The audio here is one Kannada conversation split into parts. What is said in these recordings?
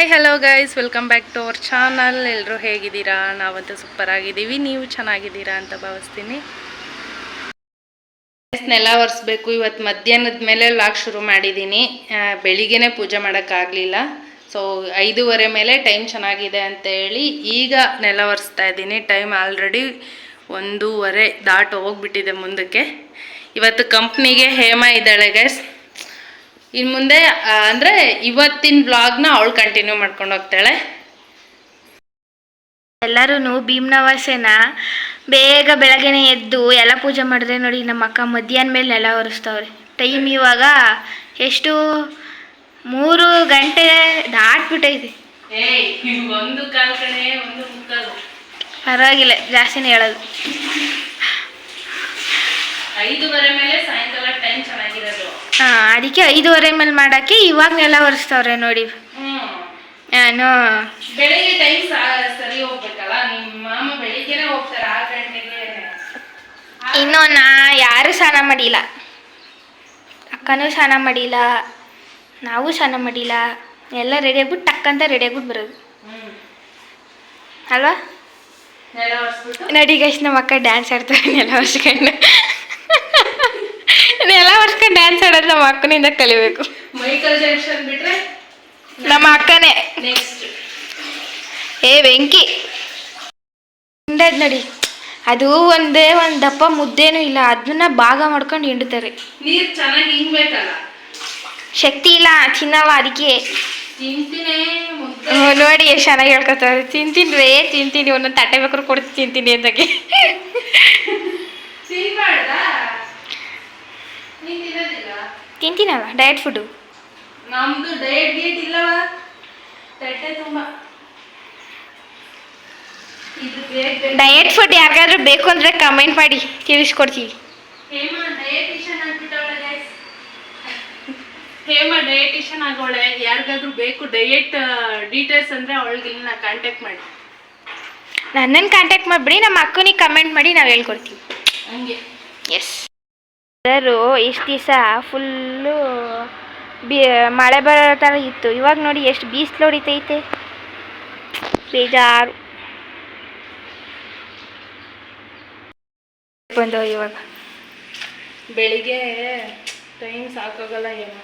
Hi hello guys, welcome back to our channel. ಎಲ್ಲರೂ ಹೇಗಿದ್ದೀರಾ? ನಾವಂತೂ ಸೂಪರ್ ಆಗಿದ್ದೀವಿ. ನೀವು ಚೆನ್ನಾಗಿದ್ದೀರಾ ಅಂತ ಭಾವಿಸ್ತೀನಿ. ನೆಲ ಒರೆಸ್ಬೇಕು. ಇವತ್ತು ಮಧ್ಯಾಹ್ನದ ಮೇಲೆ ಲಾಗ್ ಶುರು ಮಾಡಿದ್ದೀನಿ. ಬೆಳಿಗ್ಗೆನೇ ಪೂಜೆ ಮಾಡೋಕ್ಕಾಗಲಿಲ್ಲ. ಸೊ 5:30 ಮೇಲೆ ಟೈಮ್ ಚೆನ್ನಾಗಿದೆ ಅಂತ ಹೇಳಿ ಈಗ ನೆಲ ಒರೆಸ್ತಾ ಇದ್ದೀನಿ. ಟೈಮ್ ಆಲ್ರೆಡಿ 1:30 ದಾಟು ಹೋಗ್ಬಿಟ್ಟಿದೆ ಮುಂದಕ್ಕೆ. ಇವತ್ತು ಕಂಪ್ನಿಗೆ ಹೇಮಾ ಇದ್ದಾಳೆ ಗೈಸ್. ಇನ್ನು ಮುಂದೆ ಅಂದರೆ ಇವತ್ತಿನ ಬ್ಲಾಗ್ನ ಅವಳು ಕಂಟಿನ್ಯೂ ಮಾಡ್ಕೊಂಡು ಹೋಗ್ತಾಳೆ. ಎಲ್ಲರೂ ಭೀಮ್ನವಾಸೆನ ಬೇಗ ಬೆಳಗ್ಗೆನೆ ಎದ್ದು ಎಲ್ಲ ಪೂಜೆ ಮಾಡಿದ್ರೆ ನೋಡಿ. ನಮ್ಮ ಅಕ್ಕ ಮಧ್ಯಾಹ್ನ ಮೇಲೆ ನೆಲ ಒರೆಸ್ತವ್ರೆ. ಟೈಮ್ ಇವಾಗ ಎಷ್ಟು 3 ಗಂಟೆ ದಾಟ್ಬಿಟ್ಟೈತೆ. ಪರವಾಗಿಲ್ಲ, ಜಾಸ್ತಿನೇ ಹೇಳೋದು. 5:30 ಮೇಲೆ ಸಾಯಂಕಾಲ ಟೈಮ್ ಚೆನ್ನಾಗಿರೋದು. ಅದಕ್ಕೆ 5:30 ಮೇಲೆ ಮಾಡೋಕ್ಕೆ ಇವಾಗ ನೆಲ ಒರೆಸ್ತವ್ರೆ ನೋಡಿ. ನಾನು ಬೆಳಿಗ್ಗೆ ಟೈಮ್ ಸರಿ ಹೋಗ್ಬೇಕಲ್ಲ. ನಿಮ್ಮ ಮಾಮ ಬೆಳಿಗ್ಗೆನೆ ಹೋಗ್ತಾರೆ 6 ಗಂಟೆಗೆ. ಇನ್ನೂ ಯಾರು ಸ್ನಾನ ಮಾಡಿಲ್ಲ. ಅಕ್ಕನೂ ಸ್ನಾನ ಮಾಡಿಲ್ಲ, ನಾವು ಸ್ನಾನ ಮಾಡಿಲ್ಲ. ಎಲ್ಲ ರೆಡಿ ಆಗ್ಬಿಟ್ಟು ಟಕ್ಕಂತ ರೆಡಿ ಆಗ್ಬಿಟ್ಟು ಬರೋದು ಅಲ್ವಾ? ನಡಿ ಗೈಸ್, ನಮ್ಮ ಅಕ್ಕ ಡ್ಯಾನ್ಸ್ ಆಡ್ತಾರೆ ನೆಲ ಒರೆಸ್ಕೊಂಡು. ನೆಲ ಒರೆಸ್ಕೊಂಡು ಡ್ಯಾನ್ಸ್ ಆಡೋದು ನಮ್ಮ ಅಕ್ಕನಿಂದ ಕಲಿಬೇಕು. ಮೈಕಲ್ ಜಂಕ್ಷನ್ ಬಿಟ್ರೆ ನಮ್ಮ ಅಕ್ಕನೇ ನೆಕ್ಸ್ಟ್. ವೆಂಕಿ ಹಿಂಡದ್ ನೋಡಿ. ಅದು ಒಂದು ದಪ್ಪ ಮುದ್ದೇನೂ ಇಲ್ಲ, ಅದನ್ನ ಭಾಗ ಮಾಡ್ಕೊಂಡು ಹಿಂಡ್ತಾರೆ. ನೀರು ಚೆನ್ನಾಗಿ ಹಿಂಗ್ಬೇಕಲ್ಲ. ಶಕ್ತಿ ಇಲ್ಲ, ತಿನ್ನಲ್ಲ. ಅದಕ್ಕೆ ನೋಡಿ ಎಷ್ಟು ಚೆನ್ನಾಗಿ ಹೇಳ್ಕೊತಾರೆ. ತಿಂತೀನಿ ಒಂದೊಂದು ತಟ್ಟೆ ಬೇಕಾದ್ರು ಕೊಡ್ತೀನಿ, ತಿಂತೀನಿ ಅಂದಾಗೆ. ತಿಂತೀನಲ್ಲ, ಡಯಟ್ ಫುಡ್ಡು. ನಮ್ದು ಡಯಟ್ ಗೀಟ್ ಇಲ್ಲವ. ತಟ್ಟೆ ತುಂಬ ಡಯಟ್ ಫುಡ್ ಯಾರಿಗಾದ್ರೂ ಬೇಕು ಅಂದರೆ ಕಮೆಂಟ್ ಮಾಡಿ, ತಿಳಿಸ್ಕೊಡ್ತೀವಿ. ಹೇಮಾ ಡಯಟಿಷಿಯನ್ ಆಗ್ಬಿಟ್ಟವಳೆ ಗೈಸ್. ಹೇಮಾ ಡಯಟಿಷಿಯನ್ ಆಗೋಳೆ. ಯಾರಿಗಾದ್ರೂ ಬೇಕು ಡಯಟ್ ಡೀಟೇಲ್ಸ್ ಅಂದರೆ ಅವಳಿಗೆ ಕಾಂಟ್ಯಾಕ್ಟ್ ಮಾಡಿ. ನನ್ನನ್ನು ಕಾಂಟ್ಯಾಕ್ಟ್ ಮಾಡಿಬಿಡಿ, ನಮ್ಮ ಅಕ್ಕನಿಗೆ ಕಮೆಂಟ್ ಮಾಡಿ, ನಾವು ಹೇಳ್ಕೊಡ್ತೀವಿ. ಹಂಗೆ. ಎಸ್. ಎಲ್ಲರೂ ಇಷ್ಟು ದಿವಸ ಫುಲ್ಲು ಮಳೆ ಬರೋ ಥರ ಇತ್ತು. ಇವಾಗ ನೋಡಿ ಎಷ್ಟು ಬಿಸಿಲು ಹೊಡಿತೈತೆ. ಬೇಜಾರು ಬಂದವು. ಇವಾಗ ಬೆಳಿಗ್ಗೆ ಟೈಮ್ ಸಾಕಾಗಲ್ಲ. ಏನು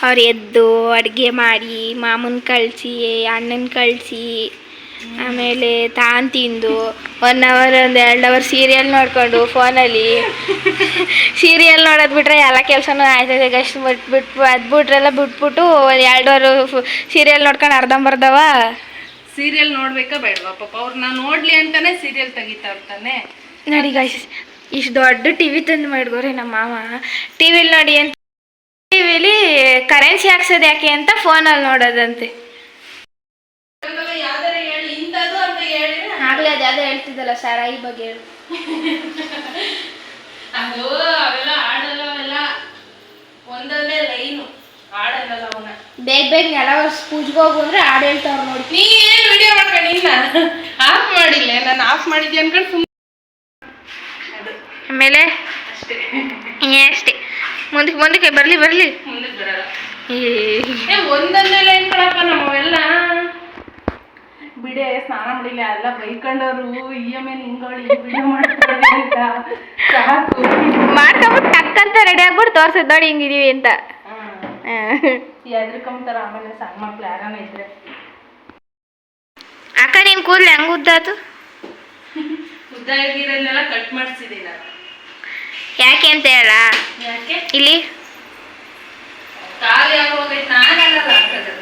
ಅವ್ರು ಎದ್ದು ಅಡುಗೆ ಮಾಡಿ, ಮಾಮನ ಕಳಿಸಿ, ಅಣ್ಣನ ಕಳಿಸಿ, ಆಮೇಲೆ ತಾನು ತಿಂದು 1 ಅವರ್ 1-2 ಅವರ್ ಸೀರಿಯಲ್ ನೋಡಿಕೊಂಡು ಫೋನಲ್ಲಿ ಸೀರಿಯಲ್ ನೋಡೋದು ಬಿಟ್ರೆ ಎಲ್ಲ ಕೆಲಸನೂ ಆಯ್ತದೆ. ಗಷ್ಟು ಅದು ಬಿಟ್ರೆಲ್ಲ ಬಿಟ್ಬಿಟ್ಟು 2 ಅವರ್ ಸೀರಿಯಲ್ ನೋಡ್ಕೊಂಡು ಅರ್ಧಂಬರ್ಧವ ಸೀರಿಯಲ್ ನೋಡ್ಬೇಕಾ ಬೇಡವಾ? ಪಾಪ ಅವ್ರನ್ನ ನೋಡ್ಲಿ ಅಂತಾನೆ ಸೀರಿಯಲ್ ತೆಗಿತಾ ಇರ್ತಾನೆ. ನೋಡಿ ಗೈಸ್, ಇಷ್ಟು ದೊಡ್ಡ ಟಿವಿ ತಂದು ಮಾಡಿಗೋರೆ ನಮ್ಮ ಮಾವ. ಟಿವಿಲಿ ನೋಡಿ ಅಂತ, ಟಿವಿಲಿ ಕರೆನ್ಸಿ ಹಾಕ್ಸೋದು ಯಾಕೆ ಅಂತ ಫೋನಲ್ಲಿ ನೋಡೋದಂತೆ. ಆಗ್ಲೇ ಅದು ಯಾವುದೋ ಹೇಳ್ತಿದ್ದಲ್ಲ ಸಾರಾಯಿ ಬಗ್ಗೆ ಹೇಳು. ಅದು ಅವೆಲ್ಲ ಆಡಲ್ಲ, ಒಂದೊಂದೇ ಲೈನು ಆಡಲ್ಲ. ಅವನ ಬೇಗ ನೆಲ ಒರೆಸಿ ಪೂಜೆಗೆ ಹೋಗು ಅಂದ್ರೆ ಹಾಡು ಹೇಳ್ತಾವ್ರು ನೋಡಿ. ನೀ ಏನು ವಿಡಿಯೋ ಮಾಡ್ಕೊಂಡಿಲ್ಲ, ಆಫ್ ಮಾಡಿಲ್ಲ. ನಾನು ಆಫ್ ಮಾಡಿದ್ದೆ ಅನ್ಕೊಂಡು ಸುಮ್ಮನೆ. ಆಮೇಲೆ ಅಷ್ಟೇ. ಮುಂದಕ್ಕೆ ಬರಲಿ ಮುಂದಕ್ಕೆ ಬರಲ್ಲ. ಒಂದೊಂದೇ ಲೈನ್ ಕಳಪ್ಪ ನಮ್ಮವೆಲ್ಲ. ಬಿಡೆ ಸ್ನಾನ ಮಾಡಿಲ್ಲ, ಎಲ್ಲ ಬೈಕೊಂಡವರು ಮೇಲೆ ಹಿಂಗೋಳಿ ವಿಡಿಯೋ ಮಾಡ್ಕೊಳ್ಳಿ ಅಂತ ಸಾಕು ಮಾಡ್ಕೊಂಬಿಟ್ಟು ಟಕ್ಕಂತ ರೆಡಿ ಆಗ್ಬಿಟ್ಟು ತೋರ್ಸದ್ ನೋಡಿ ಹಿಂಗಿದೀವಿ ಅಂತ. ಎದ್ರಕೊಂತಾರ. ಆಮೇಲೆ ಸಣ್ಣ ಮಕ್ಳು ಯಾರಾನ ಇದ್ರೆ, ಅಕ್ಕ ನೀನ್ ಕೂದಲು ಹೆಂಗ್ ಉದ್ದಾತು? ಉದ್ದಾಗಿರೋದನ್ನೆಲ್ಲ ಕಟ್ ಮಾಡಿಸಿದೀನಿ ನಾನು. ಯಾಕೆ ಅಂತ ಹೇಳ. ಯಾಕೆ ಇಲ್ಲಿ ಖಾಲಿ ಆಗೋಗೈತೆ. ನಾನೆಲ್ಲ ಹಾಕೋದು.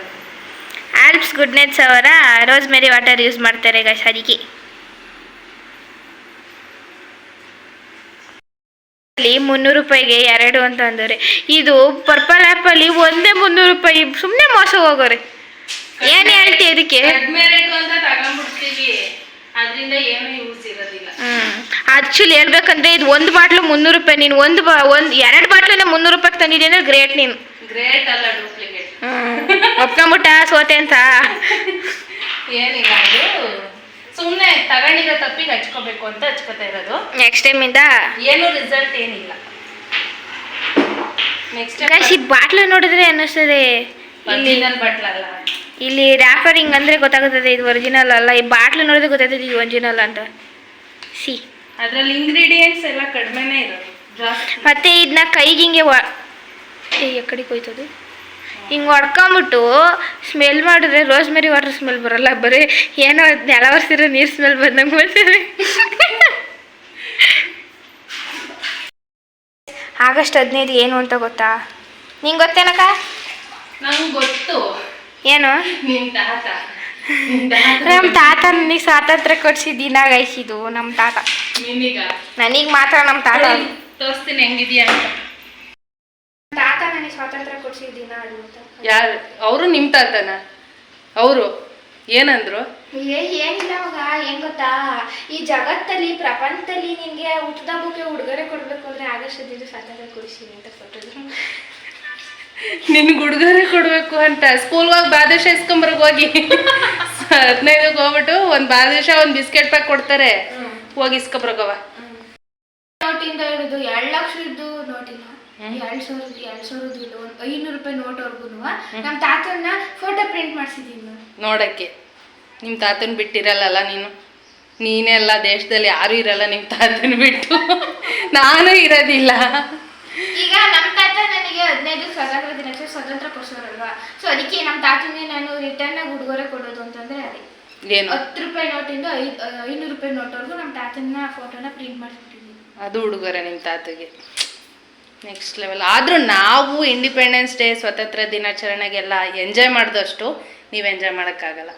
ಆಲ್ಪ್ಸ್ ಗುಡ್ನೆಟ್ಸ್ ಅವರ ರೋಸ್ಮೆರಿ ವಾಟರ್ ಯೂಸ್ ಮಾಡ್ತಾರೆ ಗೈಸ್. ಅದಕ್ಕೆ 300 ರೂಪಾಯಿಗೆ 2 ಅಂತ ಅಂದವ್ರೆ. ಇದು ಪರ್ಪಲ್ ಆ್ಯಪಲ್ಲಿ ಒಂದೇ 300 ರೂಪಾಯಿ. ಸುಮ್ಮನೆ ಮೋಸ ಹೋಗೋರೆ. ಏನು ಹೇಳ್ತಿ ಇದಕ್ಕೆ? ಕಡಿಮೆ ರೇಟು ಅಂತ ತಗೊಂಡ್ಬಿಡ್ತೀವಿ, ಅದರಿಂದ ಏನು ಯೂಸ್ ಇರೋದಿಲ್ಲ. ಆ್ಯಕ್ಚುಲಿ ಹೇಳ್ಬೇಕಂದ್ರೆ ಇದು 1 ಬಾಟ್ಲು 300 ರೂಪಾಯಿ. ನೀನು 2 ಬಾಟ್ಲನ್ನ 300 ರೂಪಾಯಿಗೆ ತಂದಿದ್ದೀನಿ ಅಂದ್ರೆ ಗ್ರೇಟ್. ನೀನು ಗ್ರೇಟ್ ಅಲ್ಲ, ಡೂಪ್ಲಿಕೇಟ್. ಒಪ್ಕೊಂಬಿಟ್ಟ ಸೋತೆ ಅಂತ. ಏನಿಲ್ಲ, ಅದು ಸುಮ್ಮನೆ ತಗೊಂಡಿರೋ ತಪ್ಪಿಗೆ ಹಚ್ಕೋಬೇಕು ಅಂತ ಹಚ್ಕೋತಾ ಇರೋದು. ನೆಕ್ಸ್ಟ್ ಟೈಮಿಂದ ಏನು ರಿಸಲ್ಟ್ ಏನಿಲ್ಲ. ನೆಕ್ಸ್ಟ್ ಈ ಬಾಟ್ಲು ನೋಡಿದ್ರೆ ಅನ್ನಿಸ್ತದೆ ಒರಿಜಿನಲ್ ಬಟ್ಲಲ್ಲ. ಇಲ್ಲಿ ರ್ಯಾಪರ್ ಹಿಂಗೆ ಅಂದರೆ ಗೊತ್ತಾಗುತ್ತದೆ ಇದು ಒರಿಜಿನಲ್ ಅಲ್ಲ, ಈ ಬಾಟ್ಲು ನೋಡಿದ್ರೆ ಗೊತ್ತಾಗ್ತದೆ ಇದು ಒರಿಜಿನಲ್ ಅಂತ. ಸಿ ಅದ್ರಲ್ಲಿ ಇಂಗ್ರೀಡಿಯೆಂಟ್ಸ್ ಎಲ್ಲ ಕಡಿಮೆನೇ ಇರೋದು ಜಾಸ್ತಿ. ಮತ್ತು ಇದನ್ನ ಕೈಗೆ ಹಿಂಗೆ ಕಡೆಗೆ ಹೋಯ್ತದು ಹಿಂಗೆ ಹೊಡ್ಕೊಂಬಿಟ್ಟು ಸ್ಮೆಲ್ ಮಾಡಿದ್ರೆ ರೋಸ್ಮೆರಿ ವಾಟರ್ ಸ್ಮೆಲ್ ಬರಲ್ಲ, ಬರೀ ಏನೋ ನೆಲವರ್ಸಿರೋ ನೀರು ಸ್ಮೆಲ್ ಬಂದಂಗೆ ಬರ್ತದೆ. ಆಗಸ್ಟ್ 15 ಏನು ಅಂತ ಗೊತ್ತಾ ನಿಂಗೆ? ಗೊತ್ತೇನಕ್ಕ? ನಂಗೆ ಗೊತ್ತು. ಏನು? ನಿಮ್ಮ ತಾತ ನಮ್ಮ ತಾತ ನನಗೆ ಸ್ವಾತಂತ್ರ್ಯ ಕೊಡಿಸಿದ ದಿನ ಗೈಸಿದು ನಮ್ಮ ತಾತ. ನಿನಗ? ನನಗೆ ಮಾತ್ರ ನಮ್ಮ ತಾತ. ತೋರಿಸ್ತೀನಿ ಹೆಂಗಿದ್ಯಾ ಅಂತ. ತಾತ ನನಗೆ ಸ್ವಾತಂತ್ರ್ಯ ಕೊಡಿಸಿದ ದಿನ ಅದು ಅಂತ. ಯಾರು ಅವರು? ನಿಮ್ಮ ತಾತನ? ಅವರು ಏನಂದ್ರು? ಏನಿಲ್ಲ ಮಗ, ಹೆಂಗ್ ಗೊತ್ತಾ, ಈ ಜಗತ್ತಲ್ಲಿ ಪ್ರಪಂಚದಲ್ಲಿ ನಿನಗೆ ಹುಟ್ಟದ ಹಬ್ಬಕ್ಕೆ ಉಡುಗೊರೆ ಕೊಡಬೇಕು ಅಂದರೆ ಆಗಸ್ಟ್ 15 ಸ್ವಾತಂತ್ರ್ಯ ಕೊಡಿಸಿನಿ ಅಂತ ಕೊಟ್ಟಿದ್ರು. ನಿನ್ಗೆ ಉಡುಗೊರೆ ಕೊಡಬೇಕು ಅಂತ ಸ್ಕೂಲ್ಗೆ ಬಾದುಷ ಇಸ್ಕೊಂಬರ್ಗ ಹೋಗಿ 15ಕ್ಕೆ ಹೋಗ್ಬಿಟ್ಟು ಒಂದು ಬಾದುಷ ಒಂದು ಬಿಸ್ಕೆಟ್ ಪ್ಯಾಕ್ ಕೊಡ್ತಾರೆ, ಹೋಗಿ ಇಸ್ಕೊಬರ್ಗವ. ನೋಟಿಂದ ಹಿಡಿದು 2 ಲಕ್ಷದ್ದು ನೋಟಿಲ್ಲ, 2,000 ಇಲ್ಲ, ಒಂದು 500 ರೂಪಾಯಿ ನೋಟ್ವರೆಗೂ ನಮ್ಮ ತಾತನ ಫೋಟೋ ಪ್ರಿಂಟ್ ಮಾಡಿಸಿದ್ದೀನಿ ನೋಡಕ್ಕೆ. ನಿಮ್ಮ ತಾತನ ಬಿಟ್ಟಿರಲ್ಲ ನೀನೆಲ್ಲ ದೇಶದಲ್ಲಿ ಯಾರೂ ಇರಲ್ಲ ನಿಮ್ಮ ತಾತನ ಬಿಟ್ಟು. ನಾನು ಇರೋದಿಲ್ಲ. ಈಗ ನಮ್ಮ ತಾತ ನನಗೆ 15 ಸ್ವಾತಂತ್ರ್ಯ ದಿನಾಚರಣೆ ಸ್ವಾತಂತ್ರ್ಯ ಕೊಡಿಸೋರಲ್ವಾ, ಸೊ ಅದಕ್ಕೆ ನಮ್ಮ ತಾತನಿಗೆ ನಾನು ರಿಟರ್ನ್ ಆಗಿ ಉಡುಗೊರೆ ಕೊಡೋದು ಅಂತಂದ್ರೆ ಅದೇ ಏನು 10 ರೂಪಾಯಿ ನೋಟಿಂದ 500 ರೂಪಾಯಿ ನೋಟ್ವರೆಗೂ ನಮ್ಮ ತಾತನ ಫೋಟೋನ ಪ್ರಿಂಟ್ ಮಾಡಿಬಿಟ್ಟಿದ್ದೀನಿ. ಅದು ಉಡುಗೊರೆ ನಿಮ್ಮ ತಾತಗೆ. Next level. ಆದರೂ ನಾವು ಇಂಡಿಪೆಂಡೆನ್ಸ್ ಡೇ ಸ್ವಾತಂತ್ರ್ಯ ದಿನಾಚರಣೆಗೆಲ್ಲ ಎಂಜಾಯ್ ಮಾಡಿದಷ್ಟು ನೀವು ಎಂಜಾಯ್ ಮಾಡೋಕ್ಕಾಗಲ್ಲ.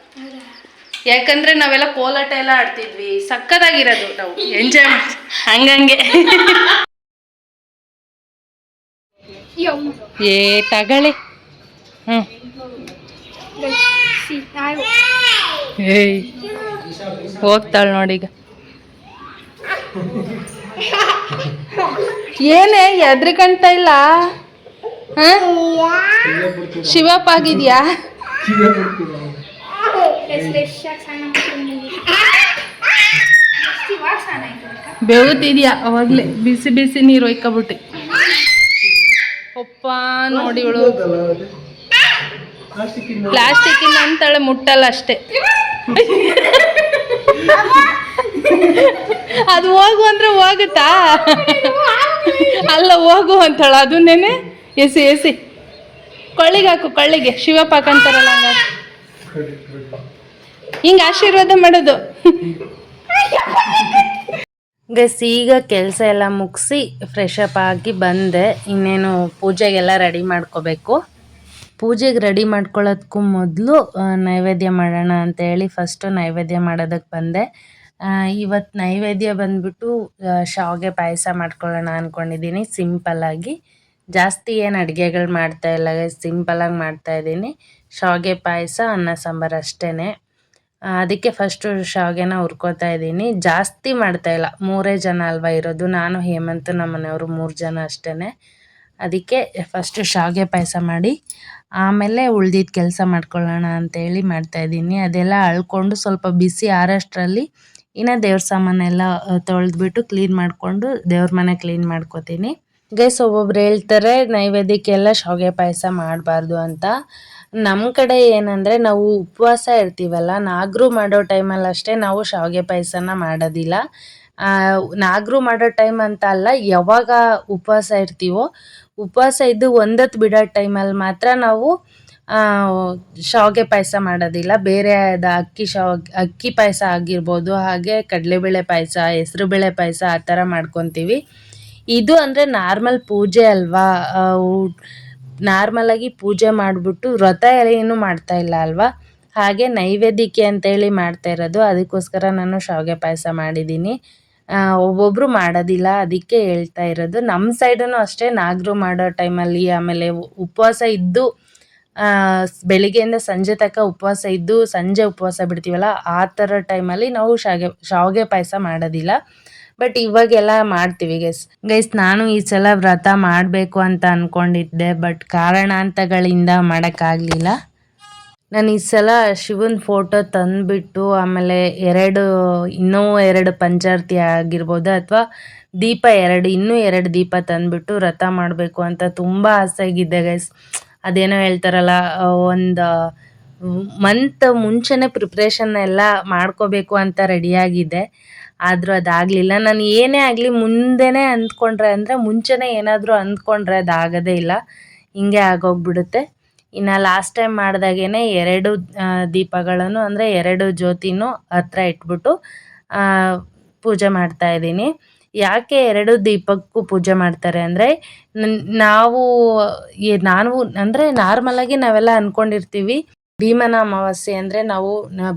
ಯಾಕಂದರೆ ನಾವೆಲ್ಲ ಕೋಲಾಟ ಎಲ್ಲ ಆಡ್ತಿದ್ವಿ, ಸಕ್ಕತ್ತಾಗಿರೋದು. ನಾವು ಎಂಜಾಯ್ ಮಾಡಿ ಹಂಗಂಗೆ. ಏ ತಗಳಿ. ಏಯ್ ಹೋಗ್ತಾಳೆ ನೋಡೀಗ. ಏನೇ ಎದ್ರಿಕಂತ ಇಲ್ಲ? ಶಿವಪ್ಪ ಆಗಿದ್ಯಾ? ಬೆವುತಿದ್ಯಾ? ಅವಾಗ್ಲೇ ಬಿಸಿ ಬಿಸಿ ನೀರು ಒಯ್ಕೊಬಿಟ್ಟು. ಒಪ್ಪ ನೋಡಿ ಇವಳು ಪ್ಲಾಸ್ಟಿಕ್ಕಿನ ಅಂತಾಳೆ, ಮುಟ್ಟಲ್ಲ ಅಷ್ಟೇ. ಅದು ಹೋಗು ಅಂದ್ರೆ ಹೋಗುತ್ತಾ? ಅಲ್ಲ ಹೋಗು ಅಂತಾಳ, ಅದನ್ನೇನೆ ಎಸಿ ಕೊಳ್ಳಿಗೆ ಹಾಕು, ಕೊಳ್ಳಿಗೆ ಶಿವಪ್ಪ ಹಾಕಂತಾರಲ್ಲ ಹಂಗ ಹಿಂಗೆ ಆಶೀರ್ವಾದ ಮಾಡೋದು. ಗಸ್ ಈಗ ಕೆಲಸ ಎಲ್ಲ ಮುಗಿಸಿ ಫ್ರೆಶ್ ಅಪ್ ಆಗಿ ಬಂದೆ. ಇನ್ನೇನು ಪೂಜೆಗೆಲ್ಲ ರೆಡಿ ಮಾಡ್ಕೋಬೇಕು. ಪೂಜೆಗೆ ರೆಡಿ ಮಾಡ್ಕೊಳ್ಳೋದಕ್ಕೂ ಮೊದಲು ನೈವೇದ್ಯ ಮಾಡೋಣ ಅಂತೇಳಿ ಫಸ್ಟು ನೈವೇದ್ಯ ಮಾಡೋದಕ್ಕೆ ಬಂದೆ. ಇವತ್ತು ನೈವೇದ್ಯ ಬಂದ್ಬಿಟ್ಟು ಶಾವಿಗೆ ಪಾಯಸ ಮಾಡ್ಕೊಳ್ಳೋಣ ಅಂದ್ಕೊಂಡಿದ್ದೀನಿ ಸಿಂಪಲ್ಲಾಗಿ. ಜಾಸ್ತಿ ಏನು ಅಡುಗೆಗಳು ಮಾಡ್ತಾಯಿಲ್ಲ, ಸಿಂಪಲ್ಲಾಗಿ ಮಾಡ್ತಾಯಿದ್ದೀನಿ. ಶಾವಿಗೆ ಪಾಯಸ, ಅನ್ನ ಸಾಂಬಾರು ಅಷ್ಟೇ. ಅದಕ್ಕೆ ಫಸ್ಟು ಶಾವಿಗೆನ ಹುರ್ಕೋತಾ ಇದ್ದೀನಿ. ಜಾಸ್ತಿ ಮಾಡ್ತಾಯಿಲ್ಲ, 3 ಜನ ಅಲ್ವಾ ಇರೋದು, ನಾನು ಹೇಮಂತ್ ನಮ್ಮ ಮನೆಯವರು 3 ಜನ ಅಷ್ಟೇ. ಅದಕ್ಕೆ ಫಸ್ಟು ಶಾವಿಗೆ ಪಾಯಸ ಮಾಡಿ ಆಮೇಲೆ ಉಳ್ದಿದ್ದ ಕೆಲಸ ಮಾಡ್ಕೊಳ್ಳೋಣ ಅಂತೇಳಿ ಮಾಡ್ತಾಯಿದ್ದೀನಿ. ಅದೆಲ್ಲ ಅಳ್ಕೊಂಡು ಸ್ವಲ್ಪ ಬಿಸಿ ಆರೋಷ್ಟರಲ್ಲಿ ಇನ್ನು ದೇವ್ರ ಸಾಮಾನೆಲ್ಲ ತೊಳೆದ್ಬಿಟ್ಟು ಕ್ಲೀನ್ ಮಾಡಿಕೊಂಡು ದೇವ್ರ ಮನೆ ಕ್ಲೀನ್ ಮಾಡ್ಕೋತೀನಿ. ಗೈಸ್ ಒಬ್ಬೊಬ್ರು ಹೇಳ್ತಾರೆ ನೈವೇದ್ಯಕ್ಕೆಲ್ಲ ಶಾವಿಗೆ ಪಾಯಸ ಮಾಡಬಾರ್ದು ಅಂತ. ನಮ್ಮ ಕಡೆ ಏನಂದರೆ ನಾವು ಉಪವಾಸ ಇರ್ತೀವಲ್ಲ, ನಾಗರು ಮಾಡೋ ಟೈಮಲ್ಲಿ ಅಷ್ಟೇ ನಾವು ಶಾವಿಗೆ ಪಾಯಸನ ಮಾಡೋದಿಲ್ಲ. ನಾಗರು ಮಾಡೋ ಟೈಮ್ ಅಂತ ಅಲ್ಲ, ಯಾವಾಗ ಉಪವಾಸ ಇರ್ತೀವೋ ಉಪವಾಸ ಇದ್ದು ಒಂದೊತ್ತು ಬಿಡೋ ಟೈಮಲ್ಲಿ ಮಾತ್ರ ನಾವು ಶಾವಿಗೆ ಪಾಯಸ ಮಾಡೋದಿಲ್ಲ. ಬೇರೆ ಅಕ್ಕಿ ಪಾಯಸ ಆಗಿರ್ಬೋದು, ಹಾಗೆ ಕಡಲೆಬೇಳೆ ಪಾಯಸ, ಹೆಸರುಬೇಳೆ ಪಾಯಸ ಆ ಥರ ಮಾಡ್ಕೊತೀವಿ. ಇದು ಅಂದರೆ ನಾರ್ಮಲ್ ಪೂಜೆ ಅಲ್ವಾ, ನಾರ್ಮಲಾಗಿ ಪೂಜೆ ಮಾಡಿಬಿಟ್ಟು ವ್ರತ ಏನೂ ಮಾಡ್ತಾಯಿಲ್ಲ ಅಲ್ವಾ, ಹಾಗೆ ನೈವೇದ್ಯಕ್ಕೆ ಅಂತೇಳಿ ಮಾಡ್ತಾ ಇರೋದು. ಅದಕ್ಕೋಸ್ಕರ ನಾನು ಶಾವಿಗೆ ಪಾಯಸ ಮಾಡಿದ್ದೀನಿ. ಒಬ್ಬೊಬ್ಬರು ಮಾಡೋದಿಲ್ಲ, ಅದಕ್ಕೆ ಹೇಳ್ತಾ ಇರೋದು. ನಮ್ಮ ಸೈಡೂ ಅಷ್ಟೇ ನಾಗರು ಮಾಡೋ ಟೈಮಲ್ಲಿ, ಆಮೇಲೆ ಉಪವಾಸ ಇದ್ದು ಬೆಳಿಗ್ಗೆಯಿಂದ ಸಂಜೆ ತನಕ ಉಪವಾಸ ಇದ್ದು ಸಂಜೆ ಉಪವಾಸ ಬಿಡ್ತೀವಲ್ಲ, ಆ ಥರ ಟೈಮಲ್ಲಿ ನಾವು ಶಾವಿಗೆ ಪಾಯಸ ಮಾಡೋದಿಲ್ಲ. ಬಟ್ ಇವಾಗೆಲ್ಲ ಮಾಡ್ತೀವಿ ಗೈಸ್. ನಾನು ಈ ಸಲ ವ್ರತ ಮಾಡಬೇಕು ಅಂತ ಅಂದ್ಕೊಂಡಿದ್ದೆ, ಬಟ್ ಕಾರಣಾಂತಗಳಿಂದ ಮಾಡೋಕ್ಕಾಗಲಿಲ್ಲ. ನಾನು ಈ ಸಲ ಶಿವನ ಫೋಟೋ ತಂದುಬಿಟ್ಟು ಆಮೇಲೆ ಇನ್ನೂ 2 ಪಂಚಾರತಿ ಆಗಿರ್ಬೋದು, ಅಥವಾ ದೀಪ ಇನ್ನೂ 2 ದೀಪ ತಂದುಬಿಟ್ಟು ವ್ರತ ಮಾಡಬೇಕು ಅಂತ ತುಂಬ ಆಸೆಯಾಗಿದೆ ಗೈಸ್. ಅದೇನೋ ಹೇಳ್ತಾರಲ್ಲ, ಒಂದು ಮಂತ್ ಮುಂಚೆನೇ ಪ್ರಿಪ್ರೇಷನ್ ಎಲ್ಲ ಮಾಡ್ಕೋಬೇಕು ಅಂತ ರೆಡಿಯಾಗಿದ್ದೆ. ಆದರೂ ಅದಾಗಲಿಲ್ಲ. ನಾನು ಏನೇ ಆಗಲಿ ಮುಂದೆನೇ ಅಂದ್ಕೊಂಡ್ರೆ, ಅಂದರೆ ಮುಂಚೆನೇ ಏನಾದರೂ ಅಂದ್ಕೊಂಡ್ರೆ ಅದಾಗೋದೇ ಇಲ್ಲ, ಹಿಂಗೆ ಆಗೋಗ್ಬಿಡುತ್ತೆ. ಇನ್ನು ಲಾಸ್ಟ್ ಟೈಮ್ ಮಾಡಿದಾಗೇ 2 ದೀಪಗಳನ್ನು, ಅಂದರೆ 2 ಜ್ಯೋತಿನೂ ಹತ್ರ ಇಟ್ಬಿಟ್ಟು ಪೂಜೆ ಮಾಡ್ತಾಯಿದ್ದೀನಿ. ಯಾಕೆ 2 ದೀಪಕ್ಕೂ ಪೂಜೆ ಮಾಡ್ತಾರೆ ಅಂದರೆ, ನಾವು ನಾನು ಅಂದರೆ ನಾರ್ಮಲಾಗಿ ನಾವೆಲ್ಲ ಅಂದ್ಕೊಂಡಿರ್ತೀವಿ, ಭೀಮನ ಅಮಾವಾಸ್ಯೆ ಅಂದರೆ ನಾವು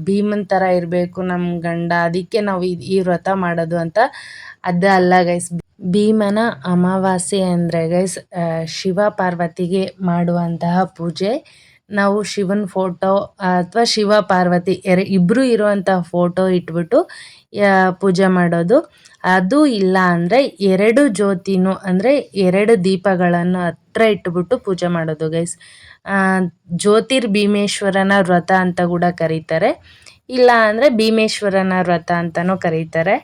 ಭೀಮನ್ ಥರ ಇರಬೇಕು ನಮ್ಮ ಗಂಡ, ಅದಕ್ಕೆ ನಾವು ಈ ವ್ರತ ಮಾಡೋದು ಅಂತ. ಅದು ಅಲ್ಲ ಗೈಸ್. ಭೀಮನ ಅಮಾವಾಸ್ಯೆ ಅಂದರೆ ಗೈಸ್ ಶಿವ ಪಾರ್ವತಿಗೆ ಮಾಡುವಂತಹ ಪೂಜೆ. ನಾವು ಶಿವನ ಫೋಟೋ ಅಥವಾ ಶಿವ ಪಾರ್ವತಿ ಇಬ್ಬರು ಇರುವಂತಹ ಫೋಟೋ ಇಟ್ಬಿಟ್ಟು ಪೂಜೆ ಮಾಡೋದು. ಅದು ಇಲ್ಲ ಅಂದರೆ 2 ಜ್ಯೋತಿನೂ, ಅಂದರೆ 2 ದೀಪಗಳನ್ನು ಹತ್ರ ಇಟ್ಬಿಟ್ಟು ಪೂಜೆ ಮಾಡೋದು ಗೈಸ್. ಜ್ಯೋತಿರ್ಭೀಮೇಶ್ವರನ ವ್ರತ ಅಂತ ಕೂಡ ಕರೀತಾರೆ, ಇಲ್ಲ ಅಂದರೆ ಭೀಮೇಶ್ವರನ ವ್ರತ ಅಂತಲೂ ಕರೀತಾರೆ.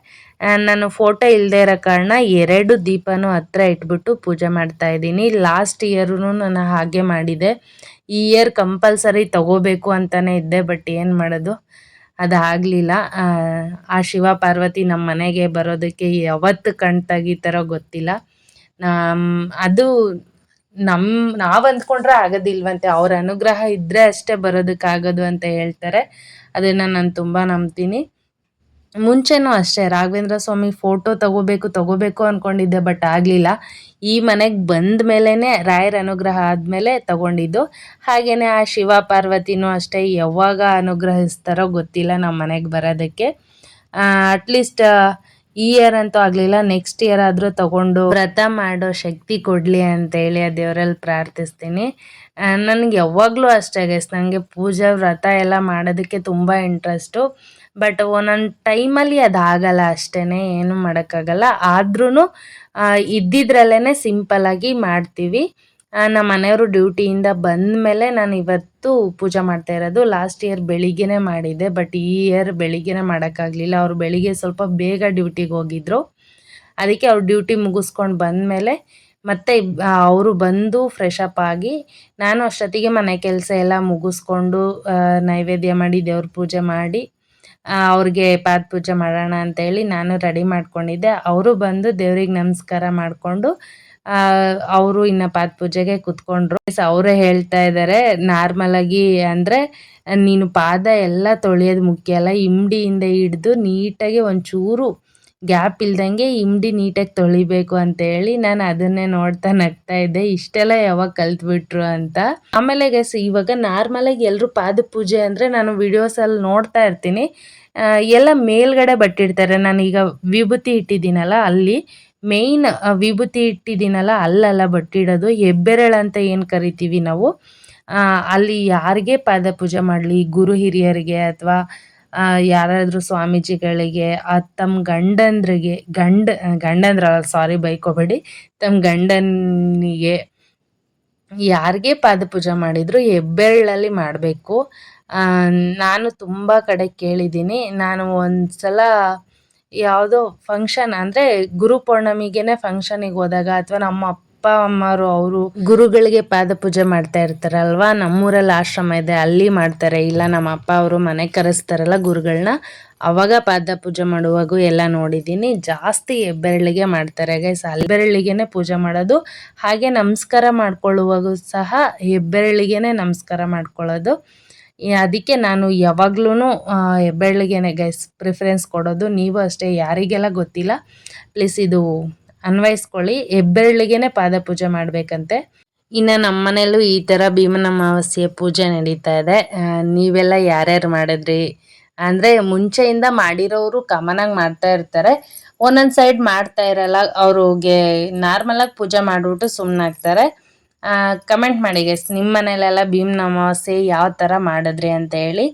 ನಾನು ಫೋಟೋ ಇಲ್ಲದೆ ಇರೋ ಕಾರಣ 2 ದೀಪನೂ ಹತ್ರ ಇಟ್ಬಿಟ್ಟು ಪೂಜೆ ಮಾಡ್ತಾಯಿದ್ದೀನಿ. ಲಾಸ್ಟ್ ಇಯರೂ ನಾನು ಹಾಗೆ ಮಾಡಿದೆ. ಈ ಇಯರ್ ಕಂಪಲ್ಸರಿ ತಗೋಬೇಕು ಅಂತಲೇ ಇದ್ದೆ, ಬಟ್ ಏನು ಮಾಡೋದು, ಅದಾಗಲಿಲ್ಲ. ಆ ಶಿವ ಪಾರ್ವತಿ ನಮ್ಮ ಮನೆಗೆ ಬರೋದಕ್ಕೆ ಯಾವತ್ತು ಕಣ್ ತೆಗಿತಾರೋ ಗೊತ್ತಿಲ್ಲ. ಅದು ನಾವು ಅಂದ್ಕೊಂಡ್ರೆ ಆಗೋದಿಲ್ವಂತೆ, ಅವ್ರ ಅನುಗ್ರಹ ಇದ್ದರೆ ಅಷ್ಟೇ ಬರೋದಕ್ಕಾಗೋದು ಅಂತ ಹೇಳ್ತಾರೆ. ಅದನ್ನು ನಾನು ತುಂಬ ನಂಬ್ತೀನಿ. ಮುಂಚೆನೂ ಅಷ್ಟೇ ರಾಘವೇಂದ್ರ ಸ್ವಾಮಿ ಫೋಟೋ ತಗೋಬೇಕು ಅಂದ್ಕೊಂಡಿದ್ದೆ, ಬಟ್ ಆಗಲಿಲ್ಲ. ಈ ಮನೆಗೆ ಬಂದ ಮೇಲೇ ರಾಯರ ಅನುಗ್ರಹ ಆದಮೇಲೆ ತಗೊಂಡಿದ್ದು. ಹಾಗೆಯೇ ಆ ಶಿವ ಪಾರ್ವತಿನೂ ಅಷ್ಟೇ ಯಾವಾಗ ಅನುಗ್ರಹಿಸ್ತಾರೋ ಗೊತ್ತಿಲ್ಲ ನಮ್ಮ ಮನೆಗೆ ಬರೋದಕ್ಕೆ. ಅಟ್ಲೀಸ್ಟ್ ಈ ಇಯರ್ ಅಂತೂ ಆಗಲಿಲ್ಲ, ನೆಕ್ಸ್ಟ್ ಇಯರ್ ಆದರೂ ತಗೊಂಡು ವ್ರತ ಮಾಡೋ ಶಕ್ತಿ ಕೊಡಲಿ ಅಂತೇಳಿ ಆ ದೇವರಲ್ಲಿ ಪ್ರಾರ್ಥಿಸ್ತೀನಿ. ನನಗೆ ಯಾವಾಗಲೂ ಅಷ್ಟೇ ಗೈಸ್, ನನಗೆ ಪೂಜೆ ವ್ರತ ಎಲ್ಲ ಮಾಡೋದಕ್ಕೆ ತುಂಬ ಇಂಟ್ರೆಸ್ಟು. ಬಟ್ ಒಂದೊಂದು ಟೈಮಲ್ಲಿ ಅದಾಗಲ್ಲ ಅಷ್ಟೇ, ಏನೂ ಮಾಡೋಕ್ಕಾಗಲ್ಲ. ಆದ್ರೂ ಇದ್ದಿದ್ರಲ್ಲೇ ಸಿಂಪಲ್ಲಾಗಿ ಮಾಡ್ತೀವಿ. ನಮ್ಮ ಮನೆಯವರು ಡ್ಯೂಟಿಯಿಂದ ಬಂದ ಮೇಲೆ ನಾನು ಇವತ್ತು ಪೂಜೆ ಮಾಡ್ತಾ ಇರೋದು. ಲಾಸ್ಟ್ ಇಯರ್ ಬೆಳಿಗ್ಗೆನೇ ಮಾಡಿದ್ದೆ, ಬಟ್ ಈ ಇಯರ್ ಬೆಳಿಗ್ಗೆನೇ ಮಾಡೋಕ್ಕಾಗಲಿಲ್ಲ. ಅವರು ಬೆಳಿಗ್ಗೆ ಸ್ವಲ್ಪ ಬೇಗ ಡ್ಯೂಟಿಗೆ ಹೋಗಿದ್ರು, ಅದಕ್ಕೆ ಅವ್ರು ಡ್ಯೂಟಿ ಮುಗಿಸ್ಕೊಂಡು ಬಂದಮೇಲೆ ಮತ್ತೆ ಅವರು ಬಂದು ಫ್ರೆಶ್ ಅಪ್ ಆಗಿ, ನಾನು ಅಷ್ಟೊತ್ತಿಗೆ ಮನೆ ಕೆಲಸ ಎಲ್ಲ ಮುಗಿಸ್ಕೊಂಡು ನೈವೇದ್ಯ ಮಾಡಿ ದೇವ್ರ ಪೂಜೆ ಮಾಡಿ ಅವ್ರಿಗೆ ಪಾದ ಪೂಜೆ ಮಾಡೋಣ ಅಂತೇಳಿ ನಾನು ರೆಡಿ ಮಾಡ್ಕೊಂಡಿದ್ದೆ. ಅವರು ಬಂದು ದೇವ್ರಿಗೆ ನಮಸ್ಕಾರ ಮಾಡಿಕೊಂಡು ಅವರು ಇನ್ನು ಪಾದ ಪೂಜೆಗೆ ಕೂತ್ಕೊಂಡ್ರು. ಅವರೇ ಹೇಳ್ತಾ ಇದ್ದಾರೆ, ನಾರ್ಮಲಾಗಿ ಅಂದರೆ ನೀನು ಪಾದ ಎಲ್ಲ ತೊಳೆಯೋದು ಮುಖ್ಯ ಅಲ್ಲ, ಇಮ್ಡಿಯಿಂದ ಹಿಡ್ದು ನೀಟಾಗಿ ಒಂಚೂರು ಗ್ಯಾಪ್ ಇಲ್ದಂಗೆ ಇಮ್ಡಿ ನೀಟಾಗಿ ತೊಳಿಬೇಕು ಅಂತೇಳಿ. ನಾನು ಅದನ್ನೇ ನೋಡ್ತಾ ನಗ್ತಾ ಇದ್ದೆ, ಇಷ್ಟೆಲ್ಲ ಯಾವಾಗ ಕಲ್ತ್ಬಿಟ್ರು ಅಂತ. ಆಮೇಲೆ ಗೈಸ್, ಇವಾಗ ನಾರ್ಮಲಾಗಿ ಎಲ್ಲರೂ ಪಾದ ಪೂಜೆ ಅಂದರೆ ನಾನು ವಿಡಿಯೋಸಲ್ಲಿ ನೋಡ್ತಾ ಇರ್ತೀನಿ, ಎಲ್ಲ ಮೇಲ್ಗಡೆ ಬಟ್ಟಿಡ್ತಾರೆ. ನಾನೀಗ ವಿಭೂತಿ ಇಟ್ಟಿದ್ದೀನಲ್ಲ, ಅಲ್ಲಿ ಮೇಯ್ನ್ ವಿಭೂತಿ ಇಟ್ಟಿದ್ದೀನಲ್ಲ ಅಲ್ಲಲ್ಲ ಬಟ್ಟಿಡೋದು. ಹೆಬ್ಬೆರಳು ಅಂತ ಏನು ಕರಿತೀವಿ ನಾವು, ಅಲ್ಲಿ ಯಾರಿಗೆ ಪಾದ ಪೂಜೆ ಮಾಡಲಿ, ಗುರು ಹಿರಿಯರಿಗೆ ಅಥವಾ ಯಾರಾದರೂ ಸ್ವಾಮೀಜಿಗಳಿಗೆ, ತಮ್ಮ ಗಂಡಂದ್ರಿಗೆ ಗಂಡಂದ್ರಲ್ಲ, ಸಾರಿ ಬೈಕೋಬೇಡಿ, ತಮ್ಮ ಗಂಡನಿಗೆ ಯಾರಿಗೆ ಪಾದ ಪೂಜೆ ಮಾಡಿದ್ರು ಹೆಬ್ಬೆರಳಲ್ಲಿ ಮಾಡಬೇಕು. ನಾನು ತುಂಬ ಕಡೆ ಕೇಳಿದ್ದೀನಿ. ನಾನು ಒಂದು ಸಲ ಯಾವುದೋ ಫಂಕ್ಷನ್ ಅಂದರೆ ಗುರು ಪೌರ್ಣಮಿಗೆ ಫಂಕ್ಷನಿಗೆ ಹೋದಾಗ, ಅಥವಾ ನಮ್ಮ ಅಪ್ಪ ಅಮ್ಮರು ಅವರು ಗುರುಗಳಿಗೆ ಪಾದ ಪೂಜೆ ಮಾಡ್ತಾ ಇರ್ತಾರಲ್ವ, ನಮ್ಮೂರಲ್ಲಿ ಆಶ್ರಮ ಇದೆ ಅಲ್ಲಿ ಮಾಡ್ತಾರೆ, ಇಲ್ಲ ನಮ್ಮ ಅಪ್ಪ ಅವರು ಮನೆ ಕರೆಸ್ತಾರಲ್ಲ ಗುರುಗಳನ್ನ, ಅವಾಗ ಪಾದ ಪೂಜೆ ಮಾಡುವಾಗೂ ಎಲ್ಲ ನೋಡಿದ್ದೀನಿ. ಜಾಸ್ತಿ ಹೆಬ್ಬೆರಳಿಗೆ ಮಾಡ್ತಾರೆ ಗೈಸ್, ಹೆಬ್ಬೆರಳಿಗೆ ಪೂಜೆ ಮಾಡೋದು. ಹಾಗೆ ನಮಸ್ಕಾರ ಮಾಡ್ಕೊಳ್ಳುವಾಗೂ ಸಹ ಹೆಬ್ಬೆರಳಿಗೆ ನಮಸ್ಕಾರ ಮಾಡ್ಕೊಳ್ಳೋದು. ಅದಕ್ಕೆ ನಾನು ಯಾವಾಗ್ಲೂ ಹೆಬ್ಬೆರಳಿಗೆ ಗೈಸ್ ಪ್ರಿಫರೆನ್ಸ್ ಕೊಡೋದು. ನೀವು ಅಷ್ಟೇ, ಯಾರಿಗೆಲ್ಲ ಗೊತ್ತಿಲ್ಲ ಪ್ಲೀಸ್ ಇದು ಅನ್ವಯಿಸ್ಕೊಳ್ಳಿ, ಹೆಬ್ಬೆರಳಿಗೆ ಪಾದ ಪೂಜೆ ಮಾಡಬೇಕಂತೆ. ಇನ್ನು ನಮ್ಮ ಮನೆಯಲ್ಲೂ ಈ ಥರ ಭೀಮನ ಅಮಾವಾಸ್ಯೆ ಪೂಜೆ ನಡೀತಾ ಇದೆ. ನೀವೆಲ್ಲ ಯಾರ್ಯಾರು ಮಾಡಿದ್ರಿ ಅಂದರೆ, ಮುಂಚೆಯಿಂದ ಮಾಡಿರೋರು ಕಾಮನಾಗಿ ಮಾಡ್ತಾ ಇರ್ತಾರೆ, ಒಂದೊಂದು ಸೈಡ್ ಮಾಡ್ತಾ ಇರಲ್ಲ, ಅವ್ರಿಗೆ ನಾರ್ಮಲಾಗಿ ಪೂಜೆ ಮಾಡಿಬಿಟ್ಟು ಸುಮ್ಮನಾಗ್ತಾರೆ. ಕಮೆಂಟ್ ಮಾಡಿ ಗೈಸ್, ನಿಮ್ಮ ಮನೇಲೆಲ್ಲ ಭೀಮನ ಅಮಾವಾಸ್ಯೆ ಯಾವ ಥರ ಮಾಡಿದ್ರಿ ಅಂತ ಹೇಳಿ.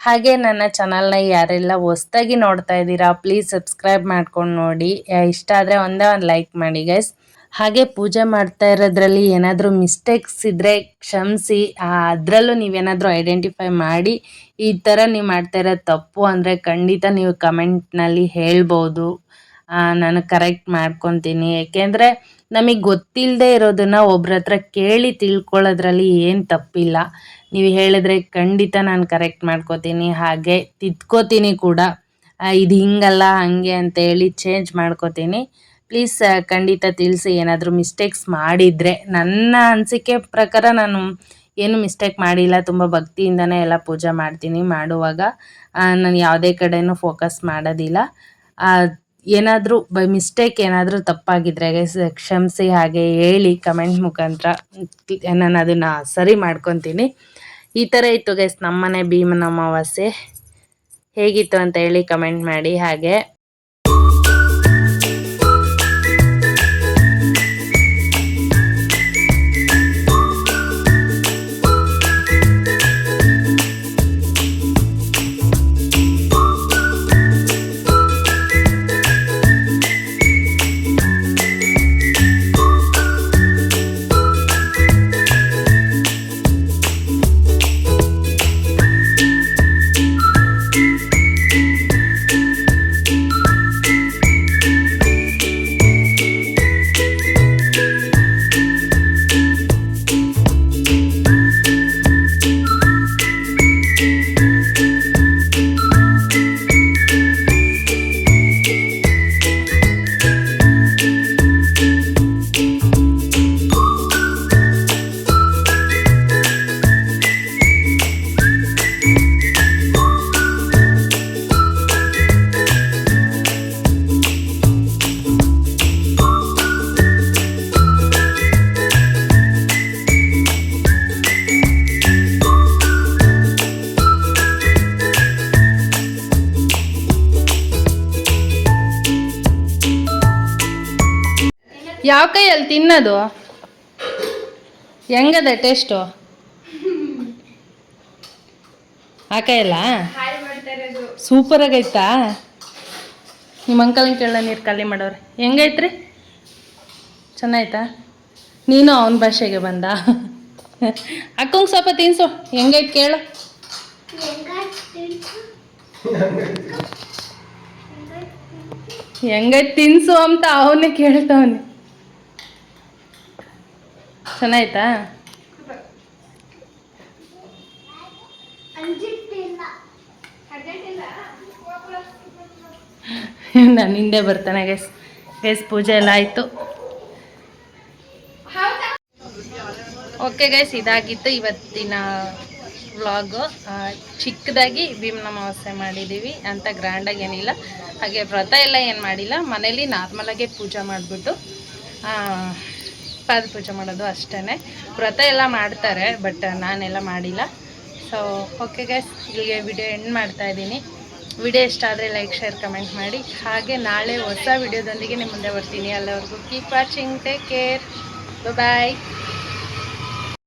ಹಾಗೆ ನನ್ನ ಚಾನಲ್ನ ಯಾರೆಲ್ಲ ಹೊಸ್ದಾಗಿ ನೋಡ್ತಾ ಇದ್ದೀರಾ ಪ್ಲೀಸ್ ಸಬ್ಸ್ಕ್ರೈಬ್ ಮಾಡ್ಕೊಂಡು ನೋಡಿ. ಇಷ್ಟ ಆದರೆ ಒಂದೇ ಒಂದು ಲೈಕ್ ಮಾಡಿ ಗೈಸ್. ಹಾಗೆ ಪೂಜೆ ಮಾಡ್ತಾ ಇರೋದ್ರಲ್ಲಿ ಏನಾದರೂ ಮಿಸ್ಟೇಕ್ಸ್ ಇದ್ದರೆ ಕ್ಷಮಿಸಿ. ಅದರಲ್ಲೂ ನೀವೇನಾದರೂ ಐಡೆಂಟಿಫೈ ಮಾಡಿ ಈ ಥರ ನೀವು ಮಾಡ್ತಾ ಇರೋದು ತಪ್ಪು ಅಂದರೆ ಖಂಡಿತ ನೀವು ಕಮೆಂಟ್ನಲ್ಲಿ ಹೇಳ್ಬೋದು. ನಾನು ಕರೆಕ್ಟ್ ಮಾಡ್ಕೊತೀನಿ. ಏಕೆಂದರೆ ನಮಗೆ ಗೊತ್ತಿಲ್ಲದೆ ಇರೋದನ್ನು ಒಬ್ರ ಹತ್ರ ಕೇಳಿ ತಿಳ್ಕೊಳ್ಳೋದ್ರಲ್ಲಿ ಏನು ತಪ್ಪಿಲ್ಲ. ನೀವು ಹೇಳಿದ್ರೆ ಖಂಡಿತ ನಾನು ಕರೆಕ್ಟ್ ಮಾಡ್ಕೋತೀನಿ, ಹಾಗೆ ತಿದ್ಕೋತೀನಿ ಕೂಡ. ಇದು ಹಿಂಗಲ್ಲ ಹಾಗೆ ಅಂತೇಳಿ ಚೇಂಜ್ ಮಾಡ್ಕೋತೀನಿ. ಪ್ಲೀಸ್ ಖಂಡಿತ ತಿಳಿಸಿ ಏನಾದರೂ ಮಿಸ್ಟೇಕ್ಸ್ ಮಾಡಿದರೆ. ನನ್ನ ಅನಿಸಿಕೆ ಪ್ರಕಾರ ನಾನು ಏನು ಮಿಸ್ಟೇಕ್ ಮಾಡಿಲ್ಲ, ತುಂಬ ಭಕ್ತಿಯಿಂದನೇ ಎಲ್ಲ ಪೂಜೆ ಮಾಡ್ತೀನಿ. ಮಾಡುವಾಗ ನಾನು ಯಾವುದೇ ಕಡೆನೂ ಫೋಕಸ್ ಮಾಡೋದಿಲ್ಲ. ಏನಾದರೂ ಬೈ ಮಿಸ್ಟೇಕ್ ಏನಾದರೂ ತಪ್ಪಾಗಿದ್ದರೆ ಕ್ಷಮಿಸಿ, ಹಾಗೆ ಹೇಳಿ ಕಮೆಂಟ್ ಮುಖಾಂತರ. ನಾನು ಅದನ್ನು ಸರಿ ಮಾಡ್ಕೊತೀನಿ. ಈ ಥರ ಇತ್ತು ಗೈಸ್ ನಮ್ಮನೆ ಭೀಮನ ಅಮಾವಾಸ್ಯೆ. ಹೇಗಿತ್ತು ಅಂತ ಹೇಳಿ ಕಮೆಂಟ್ ಮಾಡಿ. ಹಾಗೆ ಯಾವ ಕೈಯಲ್ಲಿ ತಿನ್ನೋದು? ಹೆಂಗದೆ ಟೇಸ್ಟು? ಆ ಕೈಯಲ್ಲ ಸೂಪರಾಗೈತಾ? ನಿಮ್ಮ ಅಂಕಲ್ನ ಕೇಳ, ನೀರು ಖಾಲಿ ಮಾಡೋರು. ಹೆಂಗೈತ್ರಿ? ಚೆನ್ನಾಯ್ತಾ? ನೀನು ಅವನ ಭಾಷೆಗೆ ಬಂದ? ಅಕ್ಕಂಗೆ ಸ್ವಲ್ಪ ತಿನ್ಸು, ಹೆಂಗೈತೆ ಕೇಳು. ಹೆಂಗೈತೆ ತಿನ್ಸು ಅಂತ ಅವನೇ ಕೇಳ್ತಾವನೆ. ಚೆನ್ನಾಯ್ತಾ? ನಾನು ಹಿಂದೆ ಬರ್ತಾನೆ ಗೈಸ್ ಪೂಜೆ ಎಲ್ಲ ಆಯಿತು. ಓಕೆ ಗೈಸ್, ಇದಾಗಿತ್ತು ಇವತ್ತಿನ ವ್ಲಾಗು. ಚಿಕ್ಕದಾಗಿ ಭೀಮನ ಅಮಾವಾಸ್ಯೆ ಮಾಡಿದ್ದೀವಿ ಅಂತ ಗ್ರ್ಯಾಂಡಾಗಿ ಏನಿಲ್ಲ. ಹಾಗೆ ವ್ರತ ಎಲ್ಲ ಏನು ಮಾಡಿಲ್ಲ, ಮನೇಲಿ ನಾರ್ಮಲಾಗೆ ಪೂಜೆ ಮಾಡಿಬಿಟ್ಟು ಪಾದ ಪೂಜೆ ಮಾಡೋದು ಅಷ್ಟೇ. ವ್ರತ ಎಲ್ಲ ಮಾಡ್ತಾರೆ, ಬಟ್ ನಾನೆಲ್ಲ ಮಾಡಿಲ್ಲ. ಸೊ ಓಕೆ ಗೈಸ್, ಇಲ್ಲಿಗೆ ವಿಡಿಯೋ ಎಂಡ್ ಮಾಡ್ತಾಯಿದ್ದೀನಿ. ವಿಡಿಯೋ ಇಷ್ಟ ಆದರೆ ಲೈಕ್, ಶೇರ್, ಕಮೆಂಟ್ ಮಾಡಿ. ಹಾಗೆ ನಾಳೆ ಹೊಸ ವಿಡಿಯೋದೊಂದಿಗೆ ನಿಮ್ಮ ಮುಂದೆ ಬರ್ತೀನಿ. ಅಲ್ಲಿವರೆಗೂ ಕೀಪ್ ವಾಚಿಂಗ್, ಟೇಕ್ ಕೇರ್, ಬಾಯ್.